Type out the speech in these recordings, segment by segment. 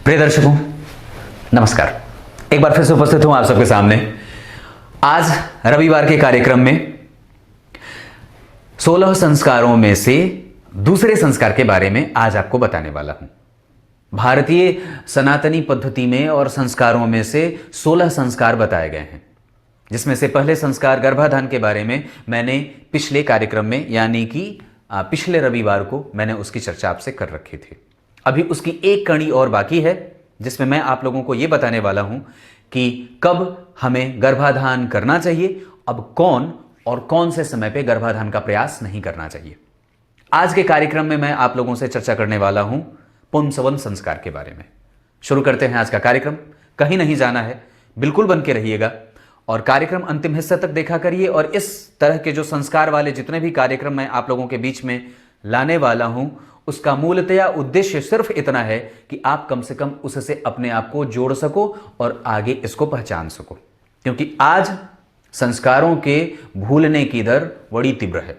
प्रिय दर्शकों, नमस्कार। एक बार फिर से उपस्थित हूं आप सबके सामने। आज रविवार के कार्यक्रम में 16 संस्कारों में से दूसरे संस्कार के बारे में आज आपको बताने वाला हूं। भारतीय सनातनी पद्धति में और संस्कारों में से 16 संस्कार बताए गए हैं, जिसमें से पहले संस्कार गर्भाधान के बारे में मैंने पिछले कार्यक्रम में यानी कि पिछले रविवार को मैंने उसकी चर्चा आपसे कर रखी थी। अभी उसकी एक कड़ी और बाकी है, जिसमें मैं आप लोगों को यह बताने वाला हूं कि कब हमें गर्भाधान करना चाहिए, अब कौन और कौन से समय पे गर्भाधान का प्रयास नहीं करना चाहिए। आज के कार्यक्रम में मैं आप लोगों से चर्चा करने वाला हूं पुंसवन संस्कार के बारे में। शुरू करते हैं आज का कार्यक्रम। कहीं नहीं जाना है, बिल्कुल बन के रहिएगा और कार्यक्रम अंतिम हिस्से तक देखा करिए। और इस तरह के जो संस्कार वाले जितने भी कार्यक्रम मैं आप लोगों के बीच में लाने वाला हूं, उसका मूलतया उद्देश्य सिर्फ इतना है कि आप कम से कम उससे अपने आप को जोड़ सको और आगे इसको पहचान सको, क्योंकि आज संस्कारों के भूलने की दर बड़ी तीव्र है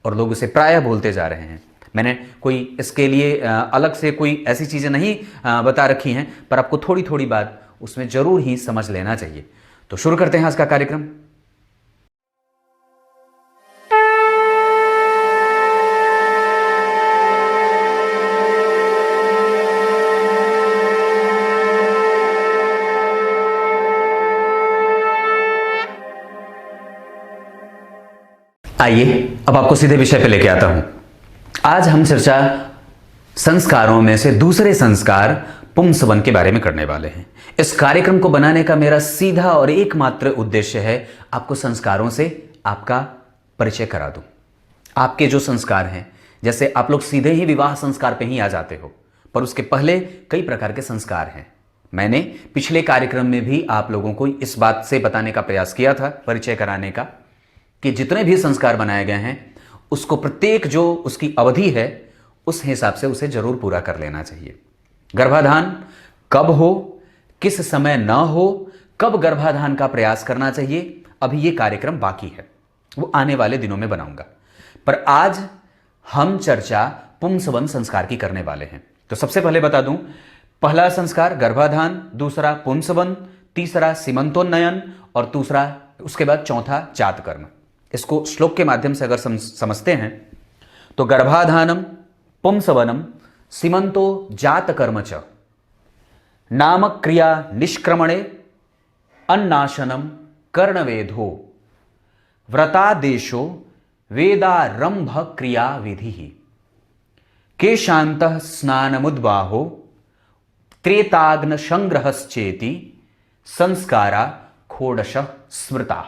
और लोग इसे प्रायः भूलते जा रहे हैं। मैंने कोई इसके लिए अलग से कोई ऐसी चीज़ें नहीं बता रखी हैं, पर आपको थोड़ी थोड़ी बात उसमें जरूर ही समझ लेना चाहिए। तो शुरू करते हैं आज का कार्यक्रम। आइए अब आपको सीधे विषय पे लेके आता हूं। आज हम चर्चा संस्कारों में से दूसरे संस्कार पुंसवन के बारे में करने वाले हैं। इस कार्यक्रम को बनाने का मेरा सीधा और एकमात्र उद्देश्य है आपको संस्कारों से आपका परिचय करा दूं। आपके जो संस्कार हैं, जैसे आप लोग सीधे ही विवाह संस्कार पे ही आ जाते हो, पर उसके पहले कई प्रकार के संस्कार हैं। मैंने पिछले कार्यक्रम में भी आप लोगों को इस बात से बताने का प्रयास किया था, परिचय कराने का, कि जितने भी संस्कार बनाए गए हैं उसको प्रत्येक जो उसकी अवधि है उस हिसाब से उसे जरूर पूरा कर लेना चाहिए। गर्भाधान कब हो, किस समय ना हो, कब गर्भाधान का प्रयास करना चाहिए, अभी ये कार्यक्रम बाकी है, वो आने वाले दिनों में बनाऊंगा। पर आज हम चर्चा पुंसवन संस्कार की करने वाले हैं। तो सबसे पहले बता दूं, पहला संस्कार गर्भाधान, दूसरा पुंसवन, तीसरा सीमंतोन्नयन और दूसरा उसके बाद चौथा जातकर्म। इसको श्लोक के माध्यम से अगर समझते हैं तो गर्भाधानम पुंसवनम सीमंतो जातकर्म च नाम क्रिया निष्क्रमणे अन्नाशनम कर्णवेधो व्रतादेशो वेदारंभ क्रिया विधि केशांतः स्नानमुद्बाहो त्रेताग्न संग्रहश्चेति संस्कारा खोडश स्मृता।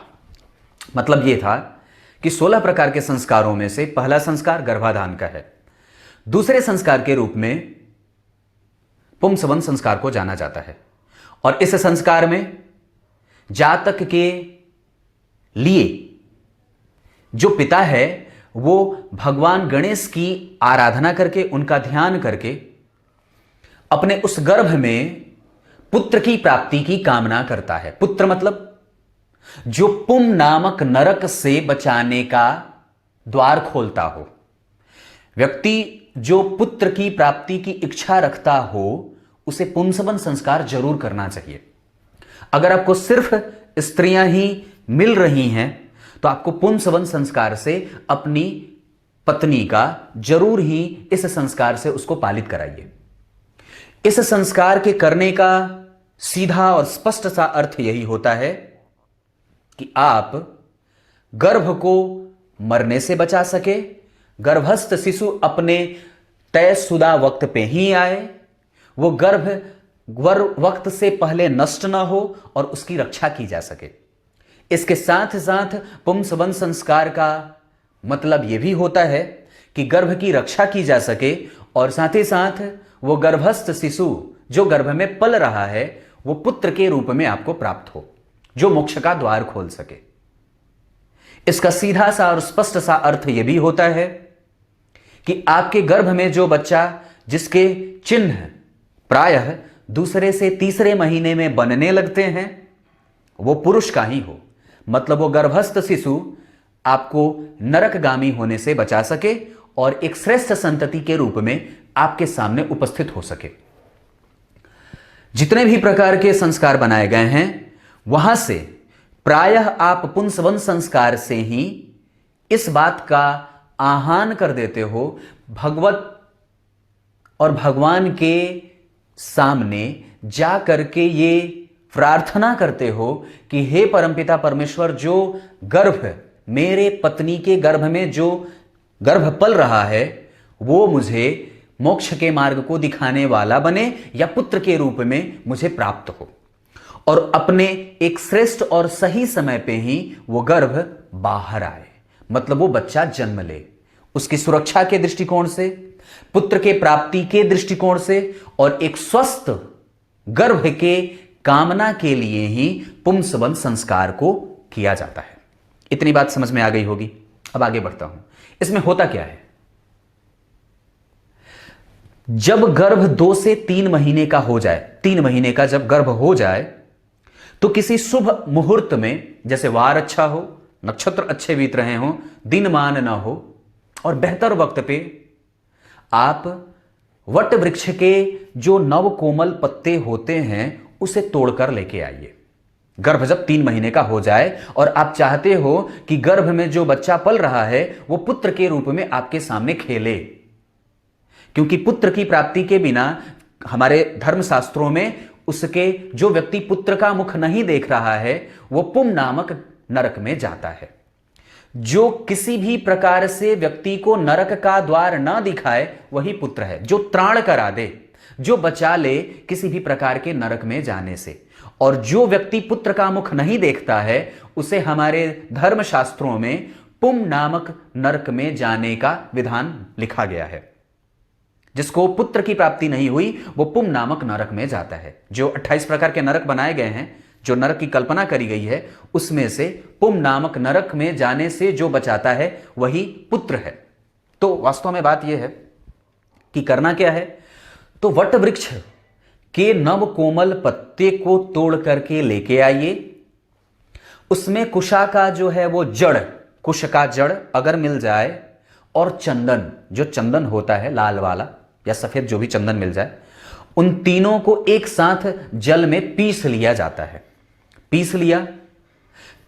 मतलब यह था कि 16 प्रकार के संस्कारों में से पहला संस्कार गर्भाधान का है। दूसरे संस्कार के रूप में पुंसवन संस्कार को जाना जाता है और इस संस्कार में जातक के लिए जो पिता है वो भगवान गणेश की आराधना करके, उनका ध्यान करके अपने उस गर्भ में पुत्र की प्राप्ति की कामना करता है। पुत्र मतलब जो पुम नामक नरक से बचाने का द्वार खोलता हो। व्यक्ति जो पुत्र की प्राप्ति की इच्छा रखता हो उसे पुंसवन संस्कार जरूर करना चाहिए। अगर आपको सिर्फ स्त्रियां ही मिल रही हैं तो आपको पुंसवन संस्कार से अपनी पत्नी का जरूर ही इस संस्कार से उसको पालित कराइए। इस संस्कार के करने का सीधा और स्पष्ट सा अर्थ यही होता है कि आप गर्भ को मरने से बचा सके, गर्भस्थ शिशु अपने तयशुदा वक्त पे ही आए, वो गर्भ वक्त से पहले नष्ट ना हो और उसकी रक्षा की जा सके। इसके साथ साथ पुंसवन संस्कार का मतलब यह भी होता है कि गर्भ की रक्षा की जा सके और साथ ही साथ वो गर्भस्थ शिशु जो गर्भ में पल रहा है वो पुत्र के रूप में आपको प्राप्त हो, जो मोक्ष का द्वार खोल सके। इसका सीधा सा और स्पष्ट सा अर्थ यह भी होता है कि आपके गर्भ में जो बच्चा जिसके चिन्ह प्रायः दूसरे से तीसरे महीने में बनने लगते हैं वो पुरुष का ही हो। मतलब वो गर्भस्थ शिशु आपको नरकगामी होने से बचा सके और एक श्रेष्ठ संतति के रूप में आपके सामने उपस्थित हो सके। जितने भी प्रकार के संस्कार बनाए गए हैं वहां से प्रायः आप पुंसवन संस्कार से ही इस बात का आह्वान कर देते हो, भगवत और भगवान के सामने जा करके ये प्रार्थना करते हो कि हे परमपिता परमेश्वर, जो गर्भ मेरे पत्नी के गर्भ में जो गर्भ पल रहा है वो मुझे मोक्ष के मार्ग को दिखाने वाला बने या पुत्र के रूप में मुझे प्राप्त हो, और अपने एक श्रेष्ठ और सही समय पे ही वो गर्भ बाहर आए, मतलब वो बच्चा जन्म ले। उसकी सुरक्षा के दृष्टिकोण से, पुत्र के प्राप्ति के दृष्टिकोण से और एक स्वस्थ गर्भ के कामना के लिए ही पुंसवन संस्कार को किया जाता है। इतनी बात समझ में आ गई होगी। अब आगे बढ़ता हूं। इसमें होता क्या है, जब गर्भ 2 से 3 महीने का हो जाए, 3 महीने का जब गर्भ हो जाए तो किसी शुभ मुहूर्त में, जैसे वार अच्छा हो, नक्षत्र अच्छे बीत रहे हो, दिन मान ना हो, और बेहतर वक्त पे आप वट वृक्ष के जो नव कोमल पत्ते होते हैं उसे तोड़कर लेके आइए। गर्भ जब 3 महीने का हो जाए और आप चाहते हो कि गर्भ में जो बच्चा पल रहा है वो पुत्र के रूप में आपके सामने खेले, क्योंकि पुत्र की प्राप्ति के बिना हमारे धर्मशास्त्रों में उसके जो व्यक्ति पुत्र का मुख नहीं देख रहा है वो पुम नामक नरक में जाता है। जो किसी भी प्रकार से व्यक्ति को नरक का द्वार ना दिखाए वही पुत्र है, जो त्राण करा दे, जो बचा ले किसी भी प्रकार के नरक में जाने से। और जो व्यक्ति पुत्र का मुख नहीं देखता है उसे हमारे धर्मशास्त्रों में पुम नामक नरक में जाने का विधान लिखा गया है। जिसको पुत्र की प्राप्ति नहीं हुई वो पुम नामक नरक में जाता है। जो 28 प्रकार के नरक बनाए गए हैं, जो नरक की कल्पना करी गई है, उसमें से पुम नामक नरक में जाने से जो बचाता है वही पुत्र है। तो वास्तव में बात यह है कि करना क्या है, तो वट वृक्ष के नव कोमल पत्ते को तोड़ करके लेके आइए। उसमें कुशा का जो है वो जड़, कुश का जड़ अगर मिल जाए, और चंदन, जो चंदन होता है लाल वाला या सफेद, जो भी चंदन मिल जाए, उन तीनों को एक साथ जल में पीस लिया जाता है। पीस लिया,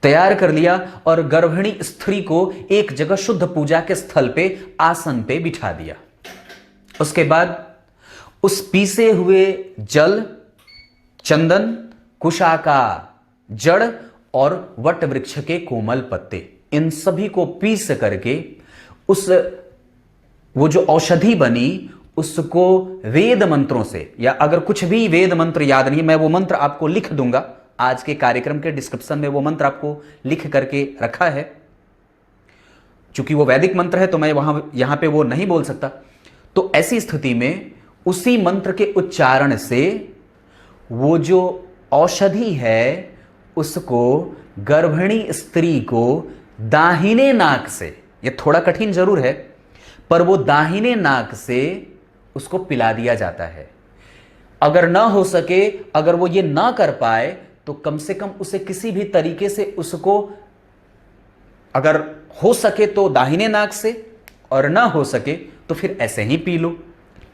तैयार कर लिया, और गर्भिणी स्त्री को एक जगह शुद्ध पूजा के स्थल पे आसन पे बिठा दिया। उसके बाद उस पीसे हुए जल, चंदन, कुशा का जड़ और वट वृक्ष के कोमल पत्ते, इन सभी को पीस करके उस वो जो औषधि बनी उसको वेद मंत्रों से, या अगर कुछ भी वेद मंत्र याद नहीं, मैं वो मंत्र आपको लिख दूंगा, आज के कार्यक्रम के डिस्क्रिप्शन में वो मंत्र आपको लिख करके रखा है। चूंकि वो वैदिक मंत्र है तो मैं यहां पे वो नहीं बोल सकता। तो ऐसी स्थिति में उसी मंत्र के उच्चारण से वो जो औषधि है उसको गर्भिणी स्त्री को दाहिने नाक से, ये थोड़ा कठिन जरूर है, पर वो दाहिने नाक से उसको पिला दिया जाता है। अगर ना हो सके, अगर वो ये ना कर पाए तो कम से कम उसे किसी भी तरीके से उसको, अगर हो सके तो दाहिने नाक से, और ना हो सके तो फिर ऐसे ही पी लो,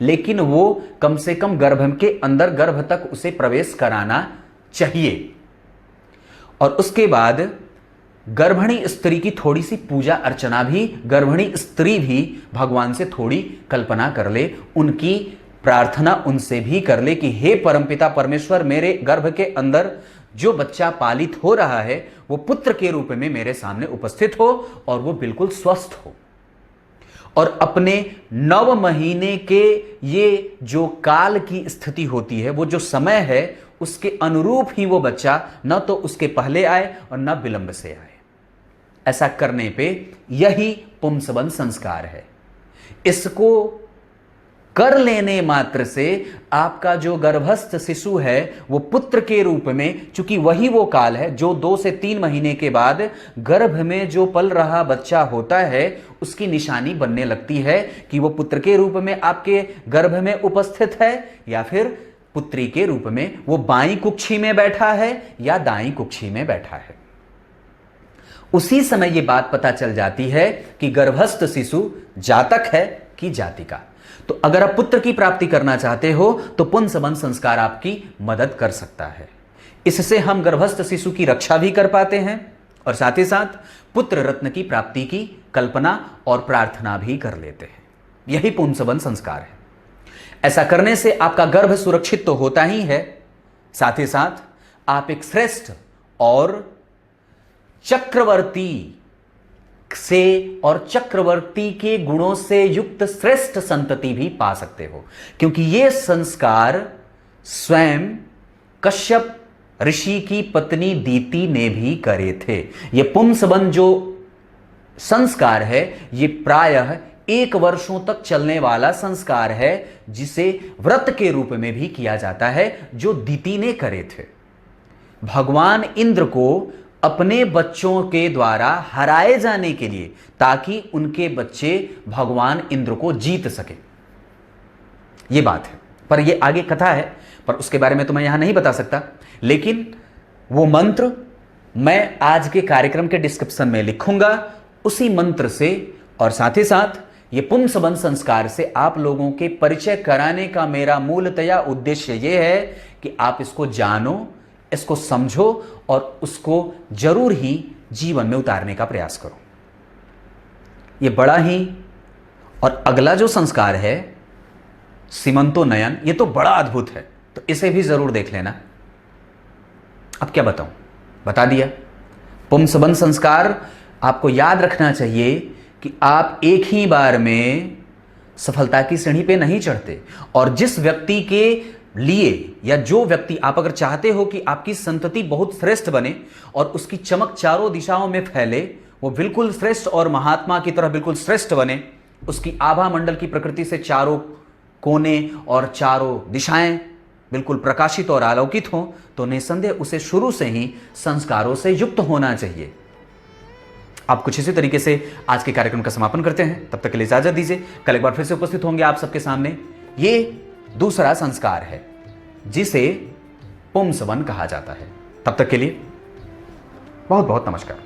लेकिन वो कम से कम गर्भ के अंदर, गर्भ तक उसे प्रवेश कराना चाहिए। और उसके बाद गर्भिणी स्त्री की थोड़ी सी पूजा अर्चना भी, गर्भिणी स्त्री भी भगवान से थोड़ी कल्पना कर ले, उनकी प्रार्थना उनसे भी कर ले कि हे परमपिता परमेश्वर, मेरे गर्भ के अंदर जो बच्चा पालित हो रहा है वो पुत्र के रूप में मेरे सामने उपस्थित हो और वो बिल्कुल स्वस्थ हो, और अपने 9 महीने के ये जो काल की स्थिति होती है, वो जो समय है, उसके अनुरूप ही वो बच्चा न तो उसके पहले आए और न विलंब से आए। ऐसा करने पे यही पुंसवन संस्कार है। इसको कर लेने मात्र से आपका जो गर्भस्थ शिशु है वो पुत्र के रूप में, चूंकि वही वो काल है जो 2 से 3 महीने के बाद गर्भ में जो पल रहा बच्चा होता है उसकी निशानी बनने लगती है कि वो पुत्र के रूप में आपके गर्भ में उपस्थित है या फिर पुत्री के रूप में वो बाईं कुक्षी में बैठा है या दाईं कुक्षी में बैठा है। उसी समय ये बात पता चल जाती है कि गर्भस्थ शिशु जातक है कि जातिका। तो अगर आप पुत्र की प्राप्ति करना चाहते हो तो पुंसवन संस्कार आपकी मदद कर सकता है। इससे हम गर्भस्थ शिशु की रक्षा भी कर पाते हैं और साथ ही साथ पुत्र रत्न की प्राप्ति की कल्पना और प्रार्थना भी कर लेते हैं। यही पुंसवन संस्कार है। ऐसा करने से आपका गर्भ सुरक्षित तो होता ही है, साथ ही साथ आप एक श्रेष्ठ और चक्रवर्ती से और चक्रवर्ती के गुणों से युक्त श्रेष्ठ संतति भी पा सकते हो, क्योंकि ये संस्कार स्वयं कश्यप ऋषि की पत्नी दीति ने भी करे थे। ये पुंसवन जो संस्कार है ये प्रायः 1 वर्षों तक चलने वाला संस्कार है, जिसे व्रत के रूप में भी किया जाता है, जो दीति ने करे थे। भगवान इंद्र को अपने बच्चों के द्वारा हराए जाने के लिए, ताकि उनके बच्चे भगवान इंद्र को जीत सके। यह बात है, पर यह आगे कथा है, पर उसके बारे में तो मैं यहां नहीं बता सकता। लेकिन वो मंत्र मैं आज के कार्यक्रम के डिस्क्रिप्शन में लिखूंगा, उसी मंत्र से और साथ ही साथ ये पुंसवन संस्कार से आप लोगों के परिचय कराने का मेरा मूलतया उद्देश्य यह है कि आप इसको जानो, इसको समझो और उसको जरूर ही जीवन में उतारने का प्रयास करो। ये बड़ा ही, और अगला जो संस्कार है सीमंतोन्नयन, ये तो बड़ा अद्भुत है, तो इसे भी जरूर देख लेना। अब क्या बताऊं, बता दिया। पुंसवन संस्कार आपको याद रखना चाहिए कि आप एक ही बार में सफलता की सीढ़ी पे नहीं चढ़ते, और जिस व्यक्ति के लिए या जो व्यक्ति, आप अगर चाहते हो कि आपकी संतति बहुत श्रेष्ठ बने और उसकी चमक चारों दिशाओं में फैले, वो बिल्कुल श्रेष्ठ और महात्मा की तरह बिल्कुल श्रेष्ठ बने, उसकी आभा मंडल की प्रकृति से चारों कोने और चारों दिशाएं बिल्कुल प्रकाशित और आलोकित हों, तो निसंदेह उसे शुरू से ही संस्कारों से युक्त होना चाहिए। आप कुछ इसी तरीके से आज के कार्यक्रम का समापन करते हैं। तब तक के लिए इजाजत दीजिए। कल एक बार फिर से उपस्थित होंगे आप सबके सामने। ये दूसरा संस्कार है जिसे पुंसवन कहा जाता है। तब तक के लिए बहुत बहुत नमस्कार।